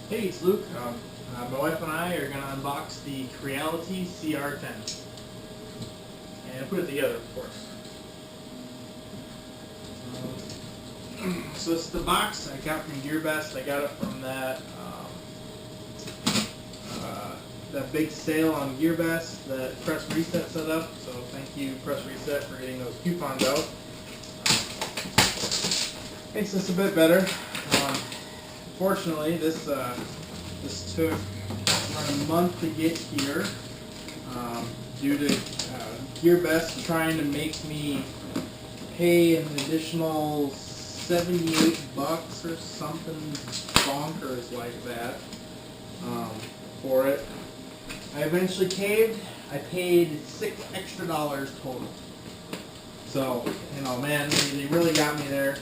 Hey, it's Luke. My wife and I are going to unbox the Creality Cr-10 and put it together, of course. So this is the box I got from Gearbest. I got it from that big sale on Gearbest that Press Reset set up. So thank you, Press Reset, for getting those coupons out. Makes this a bit better. Fortunately, this took around a month to get here due to Gearbest trying to make me pay an additional $78 or something bonkers like that for it. I eventually caved. I paid $6 extra total. So, man, they really got me there.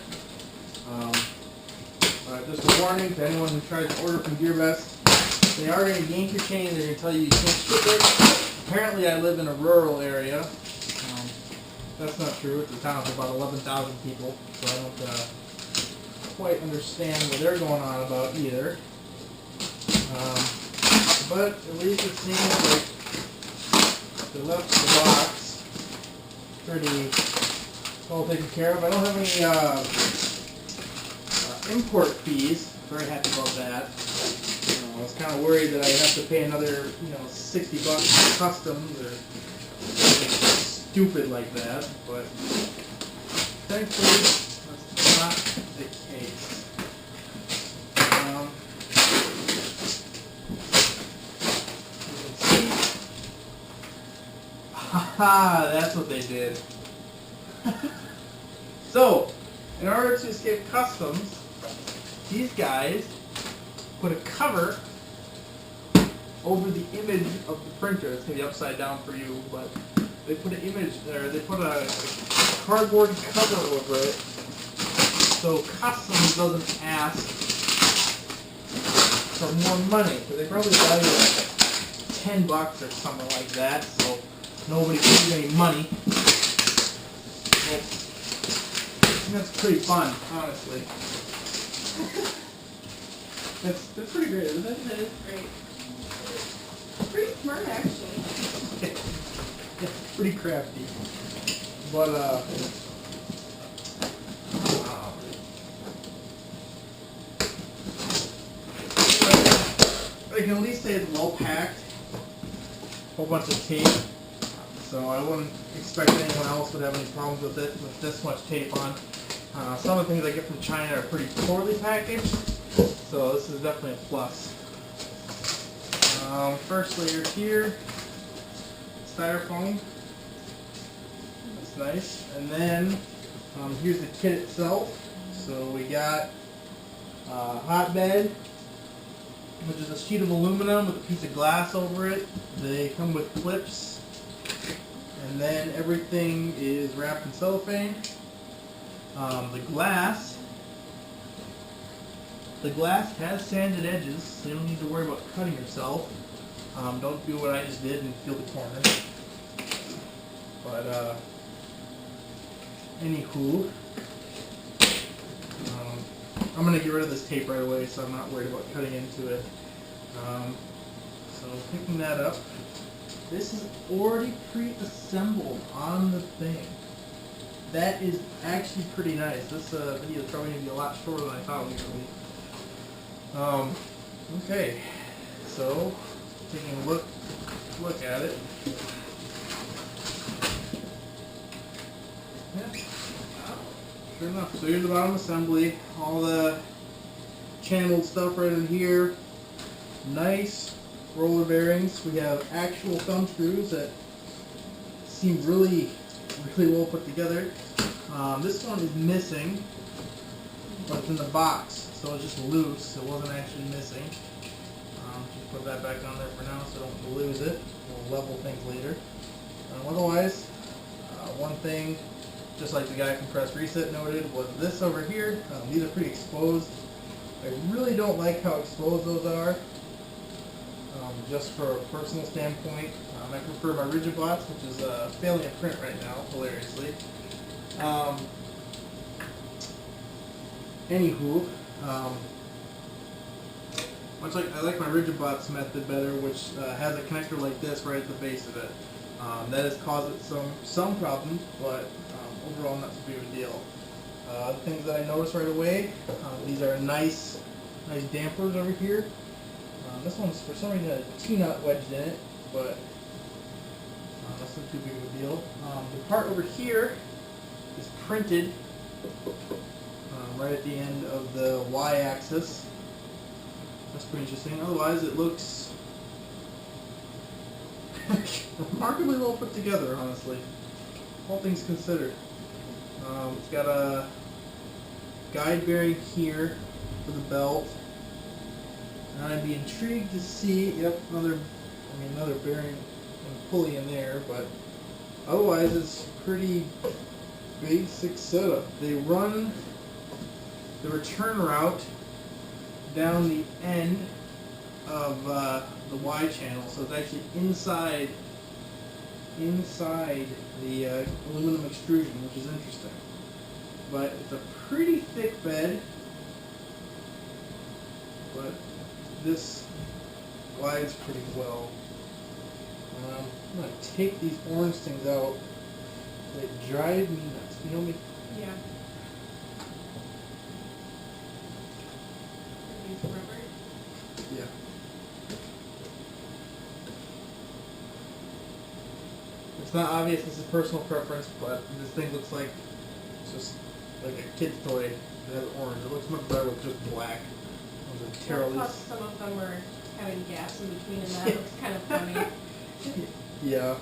Just a warning to anyone who tries to order from Gearbest, they are going to yank your chain. They're going to tell you can't ship it. Apparently, I live in a rural area. That's not true. It's a town of about 11,000 people, so I don't quite understand what they're going on about either. But at least it seems like they left the box pretty well taken care of. I don't have any import fees. Very happy about that. I was kind of worried that I'd have to pay another, $60 for customs or something stupid like that, but thankfully that's not the case. You can see. Haha, that's what they did. So, in order to escape customs, these guys put a cover over the image of the printer. It's going to be upside down for you, but they put an image there. They put a cardboard cover over it so customs doesn't ask for more money. Because they probably value like $10 or something like that, so nobody pays any money. Well, that's pretty fun, honestly. That's pretty great, isn't it? That is great. Pretty smart, actually. Yeah, pretty crafty. But, I can at least say it's well packed. Whole bunch of tape. So I wouldn't expect anyone else would have any problems with it with this much tape on. Some of the things I get from China are pretty poorly packaged, so this is definitely a plus. First layer here, styrofoam. That's nice. And then here's the kit itself. So we got a hotbed, which is a sheet of aluminum with a piece of glass over it. They come with clips, and then everything is wrapped in cellophane. The glass has sanded edges, so you don't need to worry about cutting yourself. Don't do what I just did and feel the corner. But anywho, I'm gonna get rid of this tape right away, so I'm not worried about cutting into it. So picking that up, this is already pre-assembled on the thing. That is actually pretty nice. This video is probably going to be a lot shorter than I thought it was going to be. Okay, so taking a look at it. Yeah, sure enough. So here's the bottom assembly. All the channeled stuff right in here. Nice roller bearings. We have actual thumb screws that seem really well put together. This one is missing, but it's in the box, so it's just loose. It wasn't actually missing. Just put that back on there for now so I don't lose it. We'll level things later. Otherwise, one thing, just like the guy from Press Reset noted, was this over here. These are pretty exposed. I really don't like how exposed those are. Just for a personal standpoint, I prefer my rigidbots, which is failing to print right now, hilariously. Anywho, I like my rigidbot's method better, which has a connector like this right at the base of it. That has caused it some problems, but overall not so big of a deal. The things that I noticed right away, these are nice dampers over here. This one's for some reason a T-nut wedged in it, but that's not too big of a deal. The part over here is printed right at the end of the Y-axis. That's pretty interesting. Otherwise, it looks remarkably well put together, honestly. All things considered. It's got a guide bearing here for the belt. And I'd be intrigued to see, yep, another bearing and pulley in there, but otherwise it's pretty basic setup. They run the return route down the end of the Y channel, so it's actually inside the aluminum extrusion, which is interesting. But it's a pretty thick bed, but this glides pretty well. I'm going to take these orange things out. They drive me nuts. You know me? Yeah. Use rubber. Yeah. It's not obvious this is personal preference, but this thing looks like it's just like a kid's toy that has orange. It looks much better with just black. Plus, some of them were having gaps in between, and that looks kind of funny. Yeah.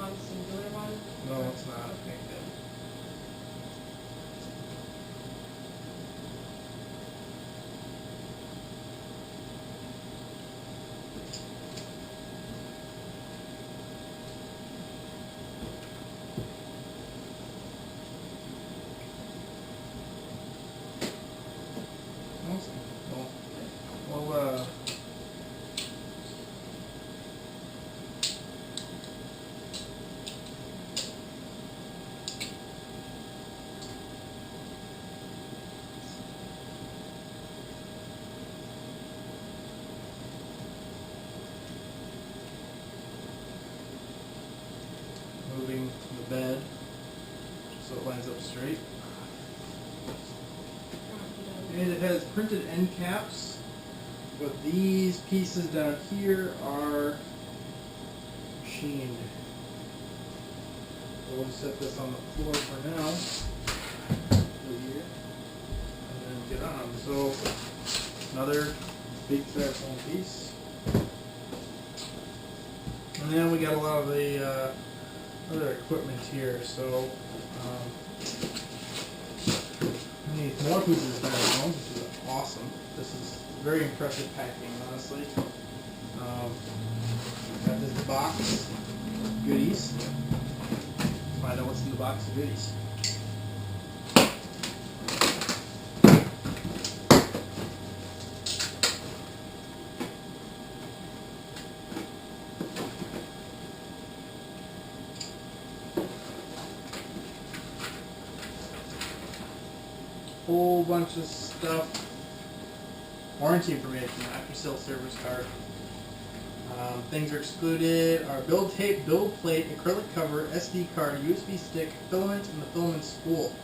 Singular one? No, it's not. Okay, good. Awesome. Well, moving the bed so it lines up straight. And it has printed end caps, but these pieces down here are machined. So we'll just set this on the floor for now. Over here. And then get on. So another big styrofoam piece. And then we got a lot of the other equipment here. So I need more pieces of styrofoam, which is awesome. This is very impressive packing, honestly. Got this box of goodies. Find out what's in the box of goodies. Whole bunch of stuff. Warranty information, after sale service card. Things are excluded are build tape, build plate, acrylic cover, SD card, USB stick, filament, and the filament spool.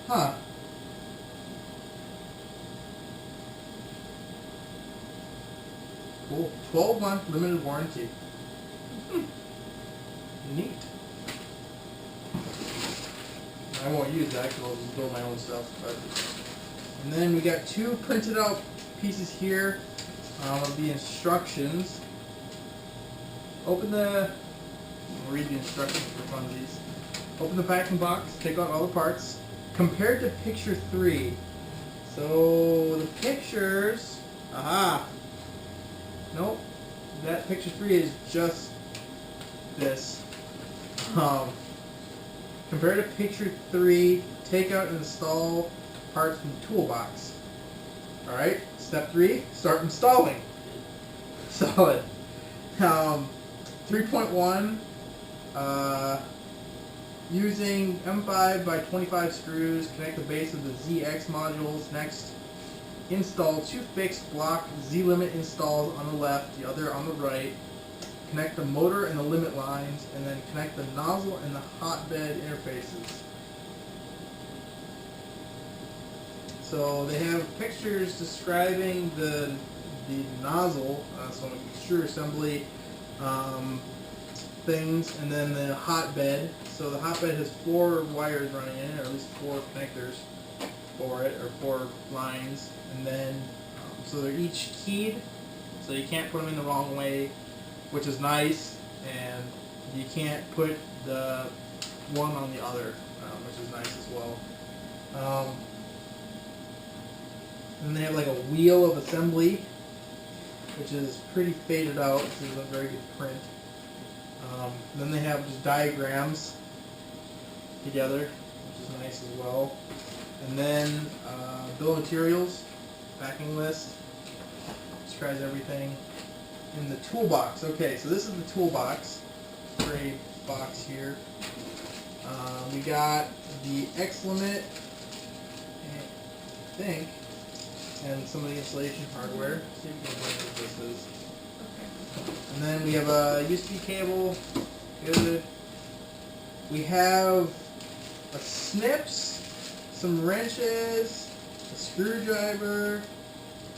Huh. Cool. 12-month limited warranty. Neat. I won't use that because I'll just build my own stuff. But. And then we got 2 printed out pieces here of the instructions. Open the, I'll read the instructions for funsies. Open the packing box, take out all the parts. Compared to picture 3. So the pictures, nope, that picture 3 is just this. Compared to picture 3, take out and install parts from the Toolbox. Alright, step 3, start installing. Solid. 3.1, using M5 by 25 screws, connect the base of the ZX modules. Next, install 2 fixed block Z-limit installs on the left, the other on the right. Connect the motor and the limit lines, and then connect the nozzle and the hotbed interfaces. So they have pictures describing the nozzle, so an extruder assembly things, and then the hotbed. So the hotbed has 4 wires running in it, or at least 4 connectors for it, or 4 lines, and then so they're each keyed, so you can't put them in the wrong way, which is nice, and you can't put the one on the other, which is nice as well. And they have like a wheel of assembly, which is pretty faded out. This is a very good print. Then they have just diagrams together, which is nice as well. And then bill of materials, packing list, describes everything. In the toolbox. Okay, so this is the toolbox. Gray box here. We got the X limit, I think, and some of the installation hardware. See if you can remember what this is. Okay. And then we have a USB cable. Good. We have a snips, some wrenches, a screwdriver,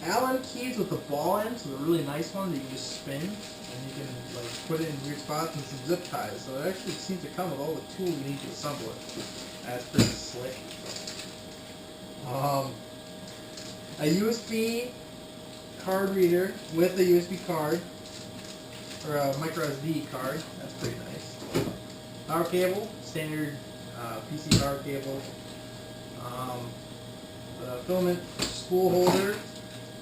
Allen keys with the ball end, so they're really nice one that you can just spin, and you can like put it in weird spots, and some zip ties. So it actually seems to come with all the tools you need to assemble it. That's pretty slick. A USB card reader with a USB card, or a micro SD card. That's pretty nice. Power cable, standard PC power cable. The filament spool holder.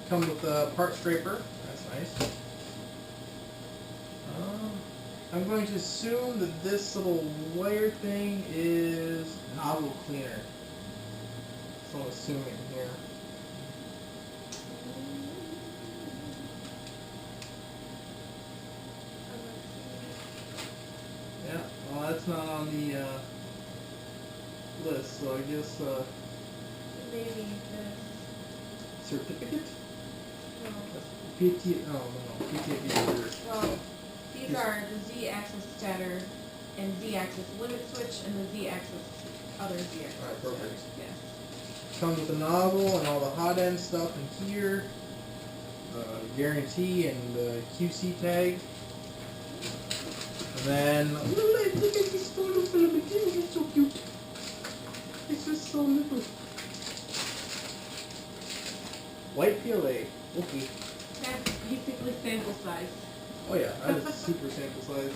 Comes with a part scraper. That's nice. I'm going to assume that this little wire thing is nozzle cleaner. So I'm assuming here. Yeah, well that's not on the list, so I guess Maybe this. certificate? No. PTFE. Well, these are the Z-axis stator and Z-axis limit switch and the Z-axis other Z-axis. Alright, perfect. Yes. Comes with the nozzle and all the hot end stuff in here. Guarantee and QC tag. And then look at this photo filament. It's so cute. It's just so little. White PLA. Okay. That's basically sample size. Oh yeah, that is super sample size.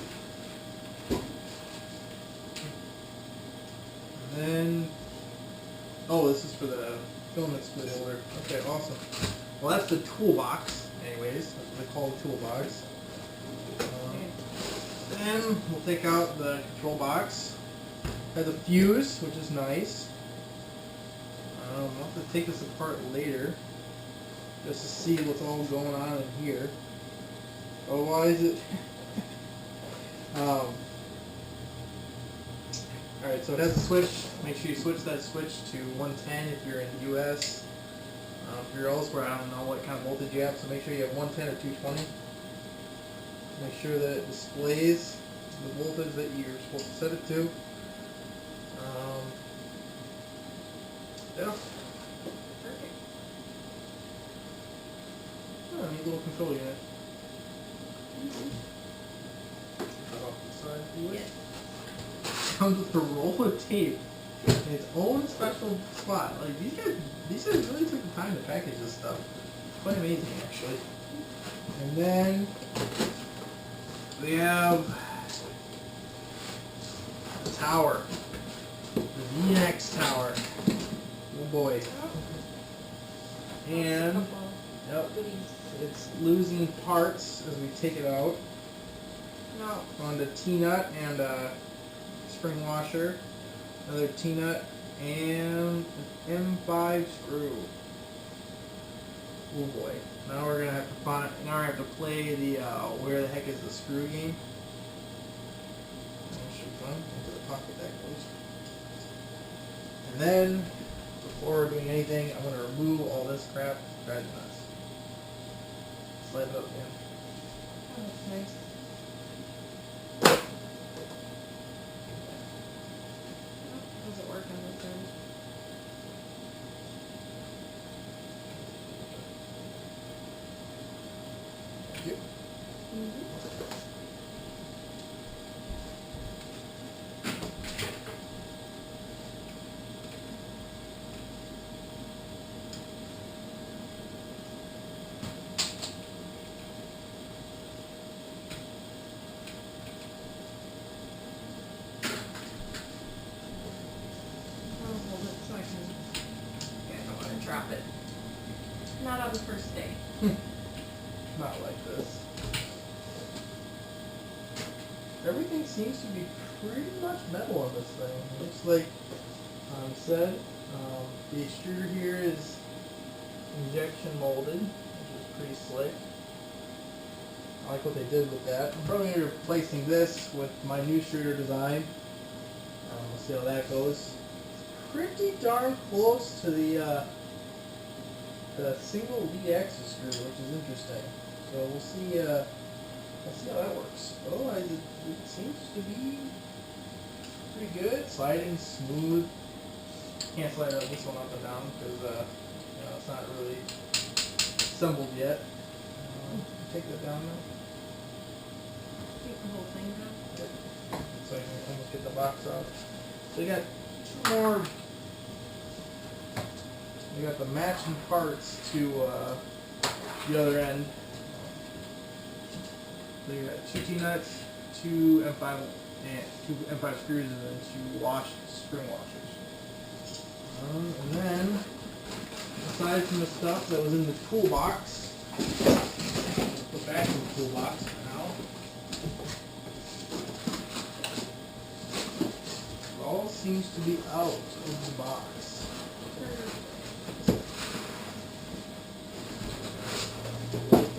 And then, oh, this is for the filament split holder. Okay, awesome. Well, that's the toolbox, anyways. That's what they call the toolbox. Then we'll take out the control box. Has a fuse, which is nice. I'll have to take this apart later, just to see what's all going on in here. Otherwise, it. Alright, so it has a switch. Make sure you switch that switch to 110 if you're in the US. If you're elsewhere, I don't know what kind of voltage you have, so make sure you have 110 or 220. Make sure that it displays the voltage that you're supposed to set it to. Yeah. Perfect. Oh, neat little control unit. Mm-hmm. Cut off the side of it. Yes. Comes with a roll of tape in its own special spot. Like these guys really took the time to package this stuff. Quite amazing, actually. And then we have the tower, the V6 tower. Oh boy. And yep, it's losing parts as we take it out. No. On the T-nut and spring washer, another T-nut, and an M5 screw. Oh boy! Now we're gonna have to find. Now we have to play the where the heck is the screw game. That should be fun. Into the pocket that goes. And then, before doing anything, I'm gonna remove all this crap. Drag the nuts. Slide it up again. Oh, that's nice. Does it work on this end? Yep. Mm-hmm. I'll hold it so I can. Yeah, I don't want to drop it. Not on the first day. Not like this. Everything seems to be pretty much metal on this thing. It looks like said the extruder here is injection molded, which is pretty slick. I like what they did with that. I'm probably going to be replacing this with my neustruder design. We'll see how that goes. It's pretty darn close to the single V-axis screw, which is interesting. So we'll see how that works. Otherwise, it seems to be pretty good. Sliding smooth. Can't slide this one up and down because it's not really assembled yet. Take that down now. Take the whole thing down. Yep. So I can almost get the box out. So you got two more. You got the matching parts to the other end. So you got two T-nuts, two M5 and two M5 screws, and then two spring washers. And then, aside from the stuff that was in the toolbox, put back in the toolbox for now. It all seems to be out of the box.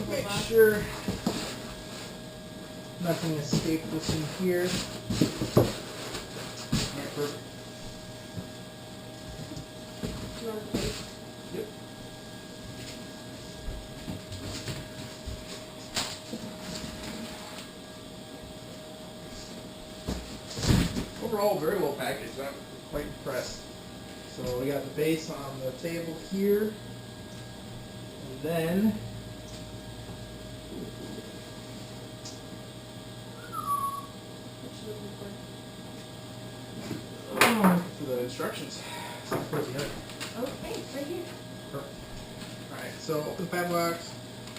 Make sure nothing escaped us in here. Alright, perfect. Yep. Overall, very well packaged. I'm quite impressed. So we got the base on the table here, and then for the instructions. Okay, right here. Perfect. Alright, so open the fab box.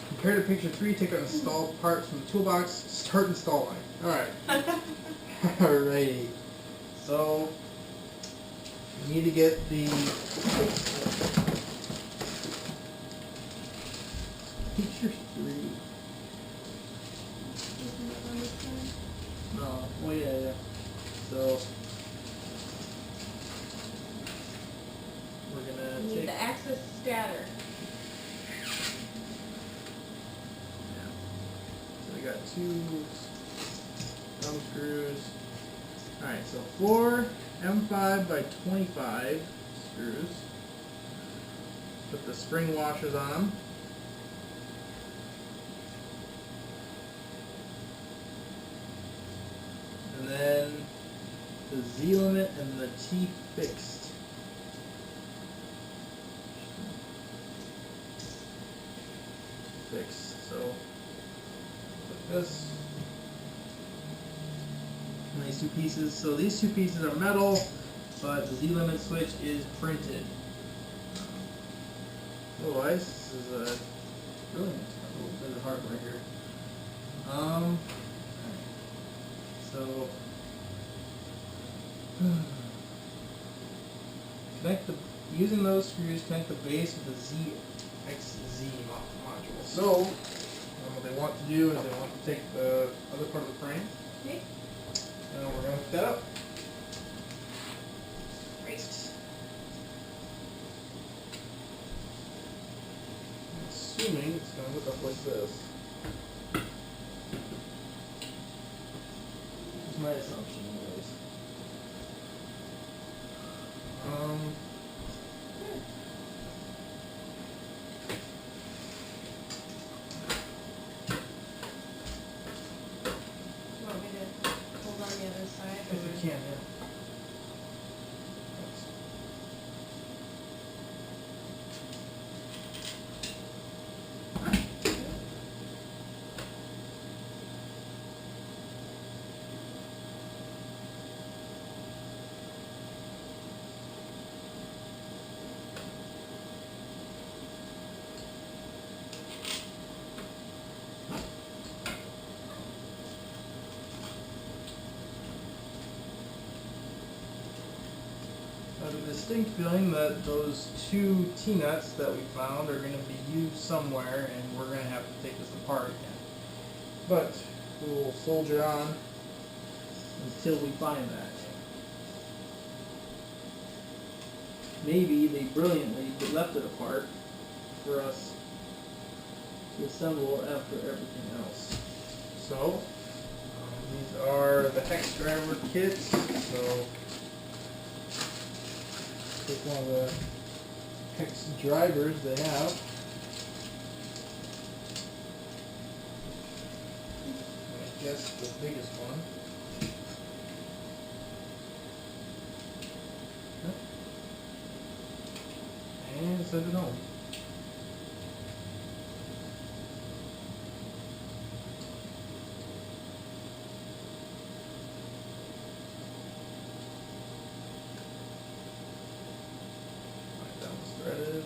Compare to picture 3, take out installed parts from the toolbox, start installing. Alright. Alrighty. So, you need to get the picture 3. No, well yeah. So, we're gonna You need take the axis scatter. So we got 2 thumb screws. Alright, so 4 M5 by 25 screws. Put the spring washers on them. And then the Z limit and the T fixed. Fixed. So like this. And these two pieces. So these two pieces are metal, but the Z limit switch is printed. Otherwise, this is brilliant. A little bit of hardware here. So connect the using those screws, connect the base with the ZXZ module. So what they want to do is they want to take the other part of the frame. Okay. And we're going to hook that up. Great. Assuming it's going to look up like this. That's my assumption, anyways. You want me to hold on the other side? If you can, yeah. I have a distinct feeling that those two T-nuts that we found are going to be used somewhere, and we're going to have to take this apart again. But we will soldier on until we find that. Maybe they brilliantly left it apart for us to assemble after everything else. So, these are the hex driver kits. So, take one of the hex drivers they have. I guess the biggest one. And send it home. That one's threaded.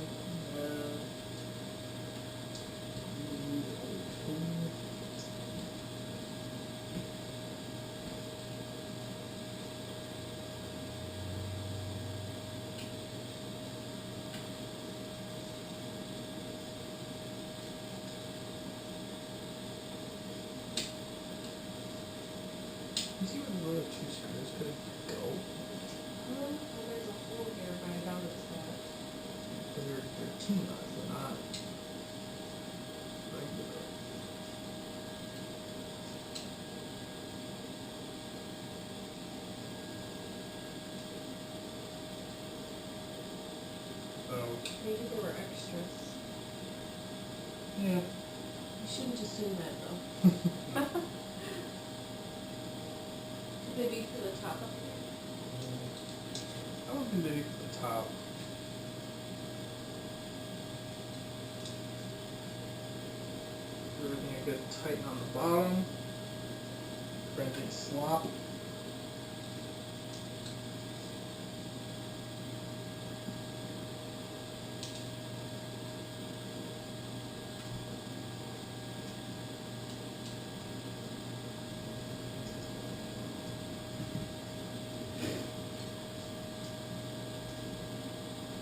And you see where the other two screws could go? Well, there's a hole here, but I doubt it's that. They're T-nuts, they're not regular. So, Maybe they were extras. yeah. You shouldn't assume that though. Could they be for the top up here? I don't think they need the top. Everything I could tighten on the bottom. Everything slop.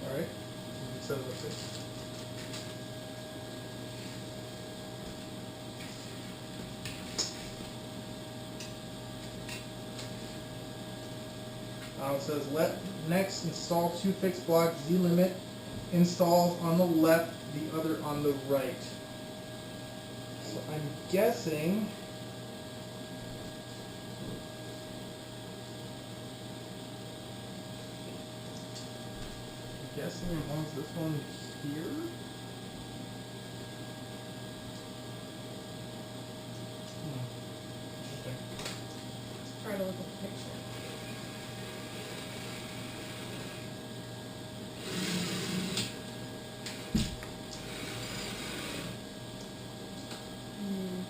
Alright, set it up there. It says next install two fixed blocks, Z limit installs on the left, the other on the right. So I'm guessing it wants this one here. Part to look at the picture. Hmm.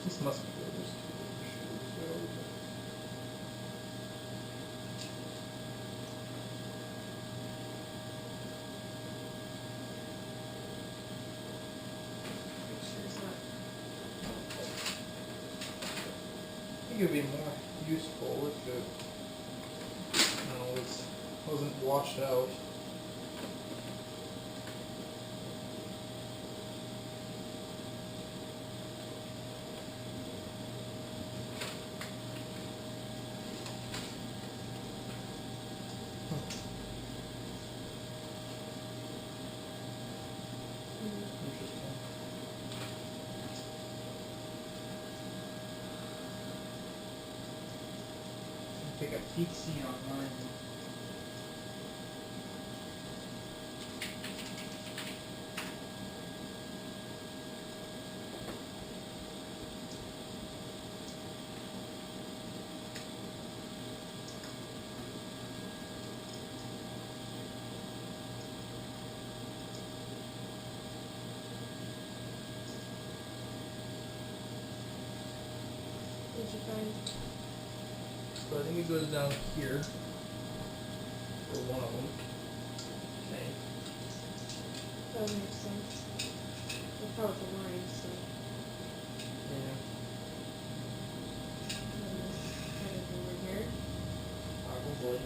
This must be good. There's two little shoes. Picture's not. I think it would be more useful if it, you know, wasn't washed out. Interesting. Take a peek see online. What did you find? So I think it goes down here for one of them. Okay. That would make sense. That's how it's aligned, so. Yeah. And this kind of over here. Probably.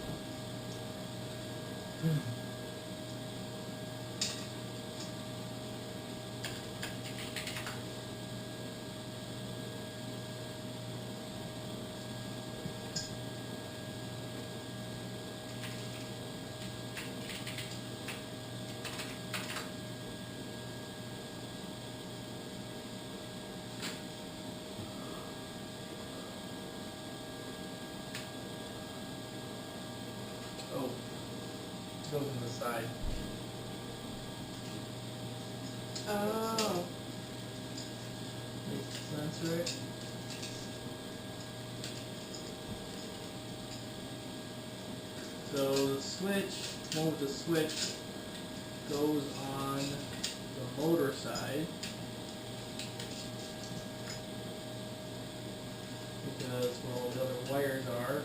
Oh, it goes on the side. Oh. Makes sense, right? So the switch, one with the switch, goes on the motor side. Because where all the other wires are.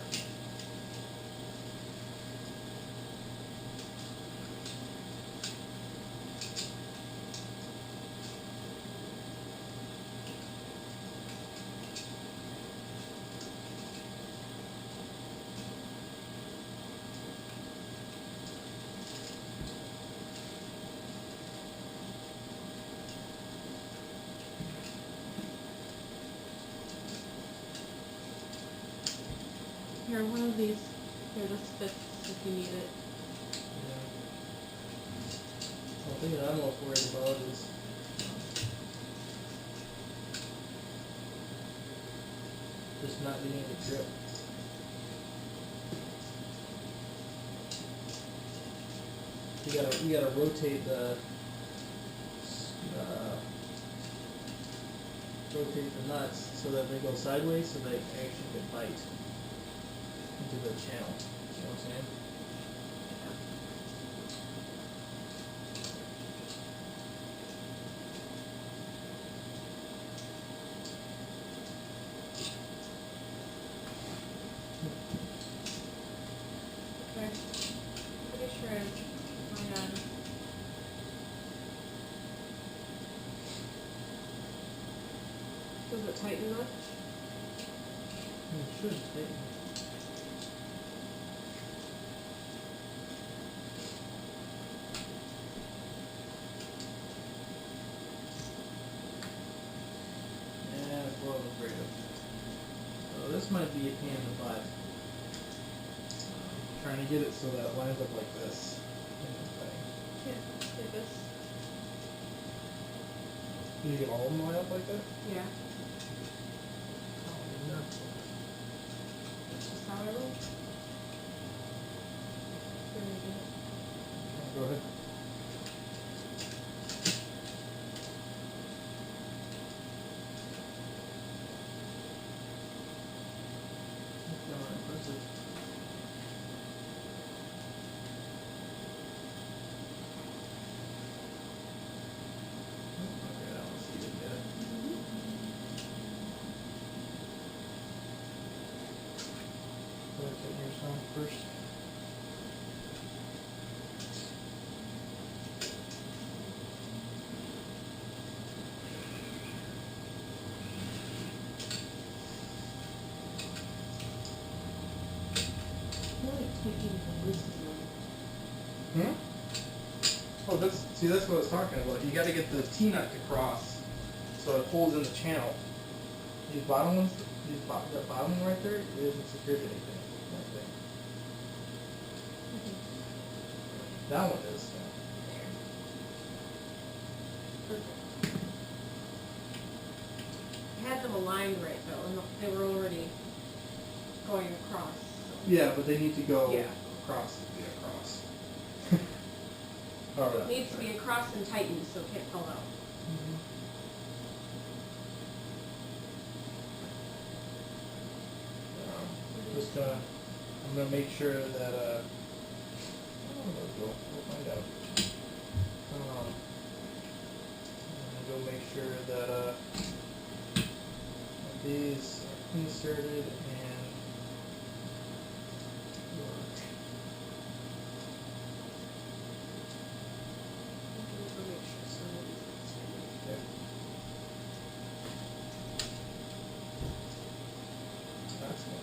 Here, one of these. Here, this fits if you need it. Yeah. The thing that I'm most worried about is just not being able to grip. You gotta rotate the nuts so that they go sideways so they actually can bite into the channel. You know what I'm saying? Okay. Pretty sure I might on. Does it tighten enough? It should tighten. Yeah, that's what I'm afraid of. So this might be a pain in the butt. trying to get it so that it lines up like this. Here, take this. Can you get all of them lined up like that? Yeah. Oh, no. That's just how I roll. Here we go. Go ahead. Impressive. Okay, that one's seated yet. Go ahead, take yours home first. Hmm? Oh, that's what I was talking about. You got to get the T-nut to cross so it holds in the channel. These bottom ones, that bottom one right there, it isn't secured to anything. That one is. Perfect. I had them aligned right though, and they were already going across. So. Yeah, but they need to go Yeah. across to be across. All right. It needs to be across and tightened so it can't fall out. Just I'm gonna make sure that we'll find out. I'm gonna go make sure that these are inserted and work. Okay. That's one.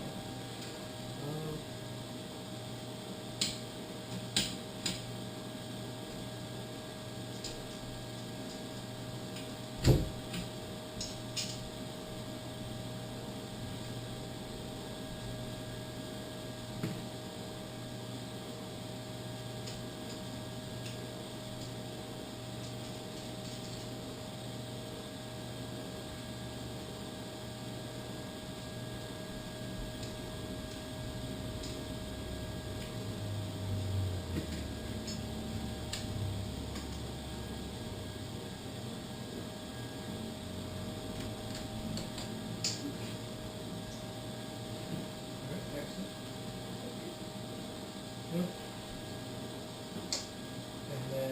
And then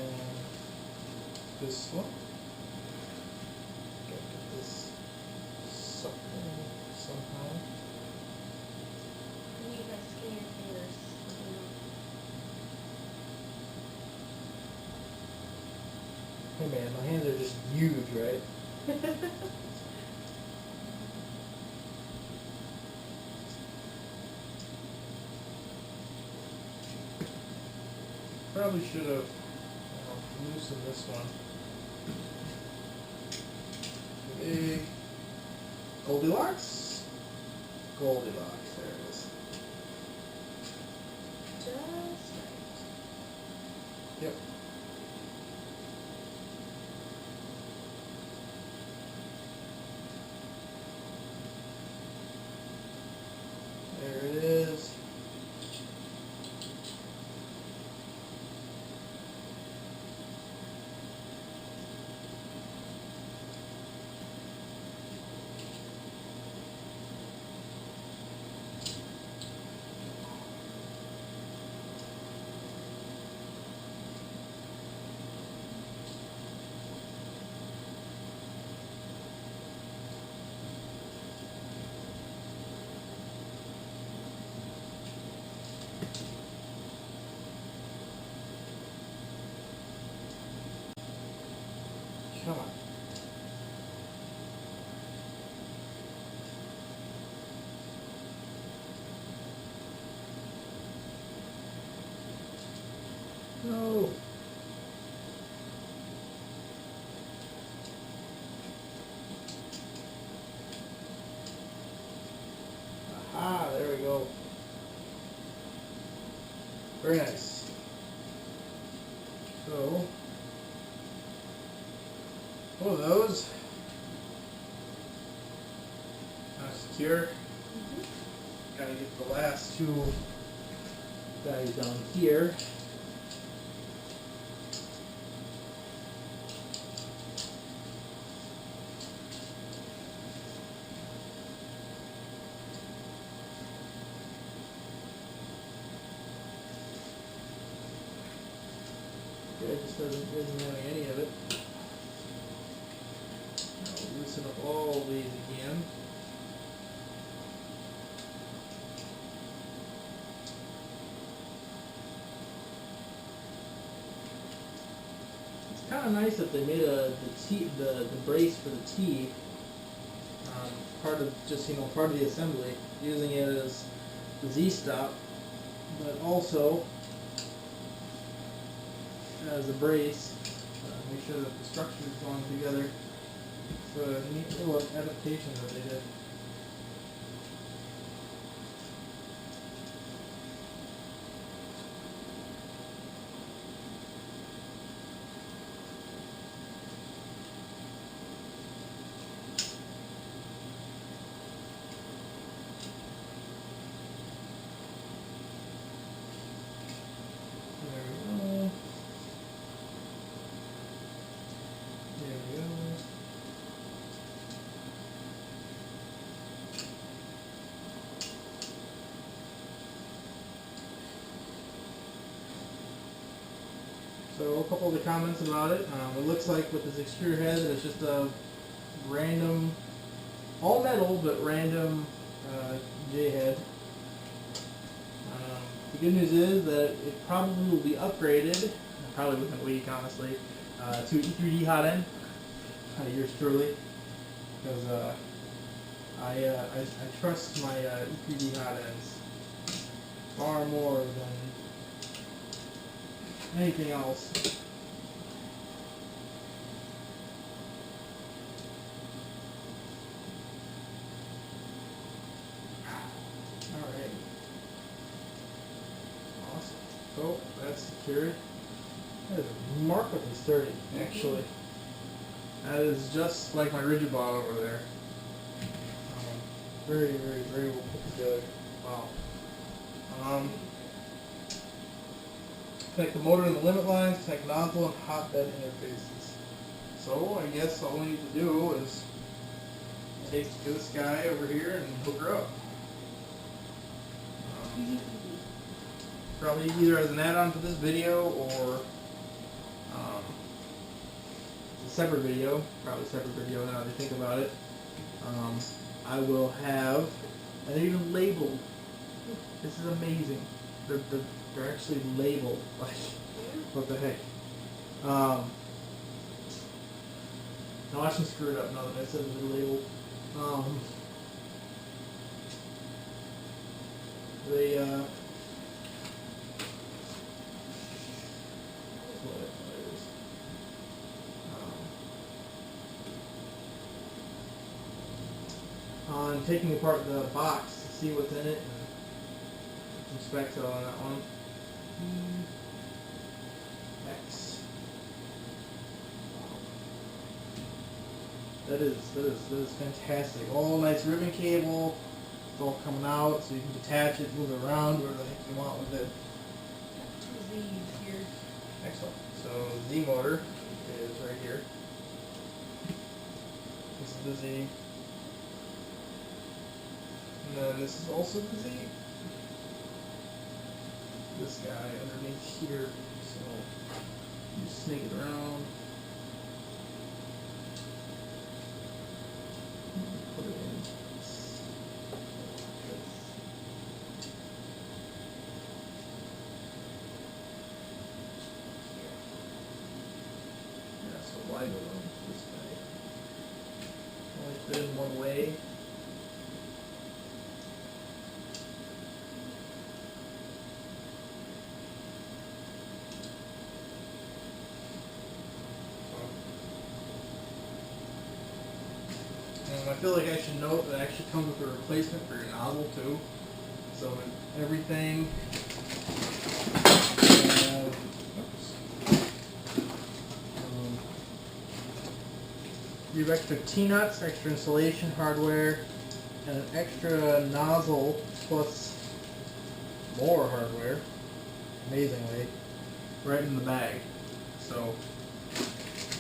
this one. Gotta get this something somehow. You need that skinnier fingers. Hey man, my hands are just huge, right? Probably should have loosened this one. Big Goldilocks? Goldilocks, there it is. Just right. Yep. There it is. Come on. No. Aha, there we go. Very nice. So, one of those. Secure. Gotta get the last two guys down here. It just isn't having any of it. I'll loosen up all these again. It's kind of nice that they made the brace for the T part of just part of the assembly, using it as the Z stop, but also as a brace. Make sure that the structure is going together. So a neat little adaptation that they did. So a couple of the comments about it. It looks like with this exterior head, it's just a random, all metal, but random J head. The good news is that it probably will be upgraded, probably within a week, honestly, to E3d hotend. Yours truly, because I trust my E3d hotends far more than anything else. Alright. Awesome. So that's secured. That is remarkably sturdy, actually. That is just like my rigidbot over there. Very, very, very well put together. Wow. Connect the motor and the limit lines, connect nozzle and hotbed interfaces. So I guess all we need to do is take this guy over here and hook her up. Probably either as an add-on to this video or a separate video. Probably a separate video now that I think about it. I will have, and they're even labeled. This is amazing. They're actually labeled. Like, what the heck? Now I can screw it up now that I said they're labeled. They on taking apart the box to see what's in it, and some specs on that one. X. That is fantastic. All nice ribbon cable. It's all coming out, so you can detach it, move it around where the heck you want with it. Z here. Excellent. So Z motor is right here. This is the Z. And then this is also the Z. This guy underneath here. So you snake it around. Put it in. Yeah, so wide alone this guy. Only fit in one way. I feel like I should note that it actually comes with a replacement for your nozzle too. So everything You have extra T-nuts, extra insulation hardware, and an extra nozzle plus more hardware, amazingly, right in the bag. So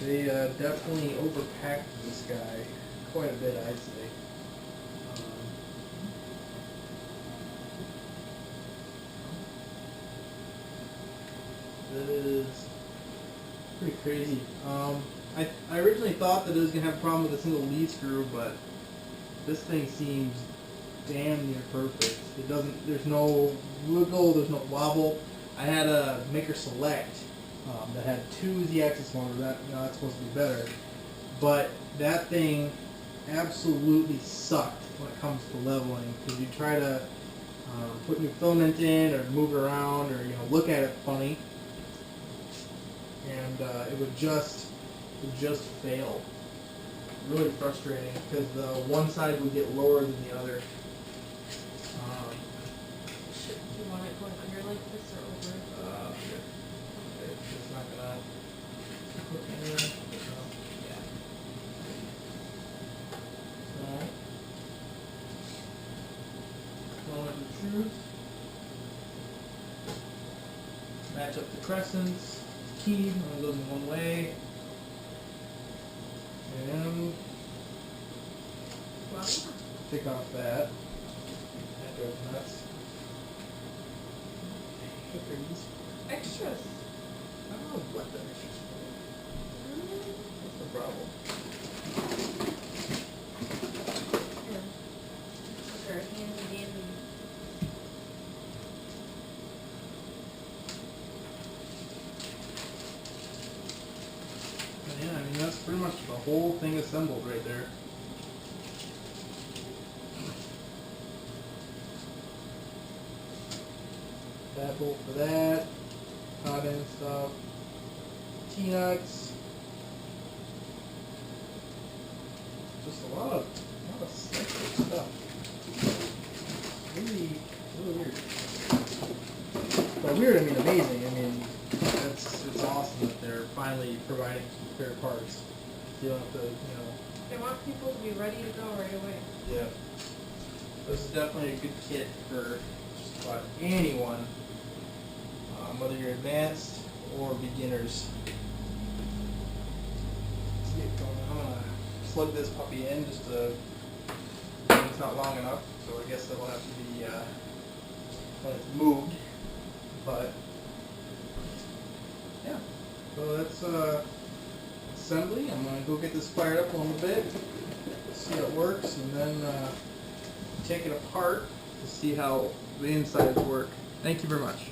they definitely overpacked this guy quite a bit, I'd say. That is pretty crazy. I originally thought that it was going to have a problem with a single lead screw, but this thing seems damn near perfect. It doesn't, there's no wiggle, there's no wobble. I had a Maker Select that had 2 Z-axis motors. That, that's supposed to be better. But that thing absolutely sucked when it comes to leveling, because you try to put new filament in or move it around or look at it funny, and it would just fail. Really frustrating, because the one side would get lower than the other. Do you want it going under like this or over? It's not gonna hook anywhere. Yeah. So, moment of truth. Match up the crescents. Key only goes in one way. And Wow. take off that. That goes nuts. Hookers. Extras. I don't know what the extras for. What's the problem? Here. They're handy dandy. Yeah, I mean that's pretty much the whole thing assembled right there. That bolt for that, hotend stuff, T-nuts, just a lot of simple stuff. Really weird. By weird I mean amazing. I mean it's awesome that they're finally providing some spare parts. You don't have to, They want people to be ready to go right away. Yeah. This is definitely a good kit for just about anyone, whether you're advanced or beginners. Let's get going. I'm gonna plug this puppy in just to. It's not long enough, so I guess it'll have to be when it's moved. But yeah, so that's assembly. I'm gonna go get this fired up a little bit, see how it works, and then take it apart to see how the insides work. Thank you very much.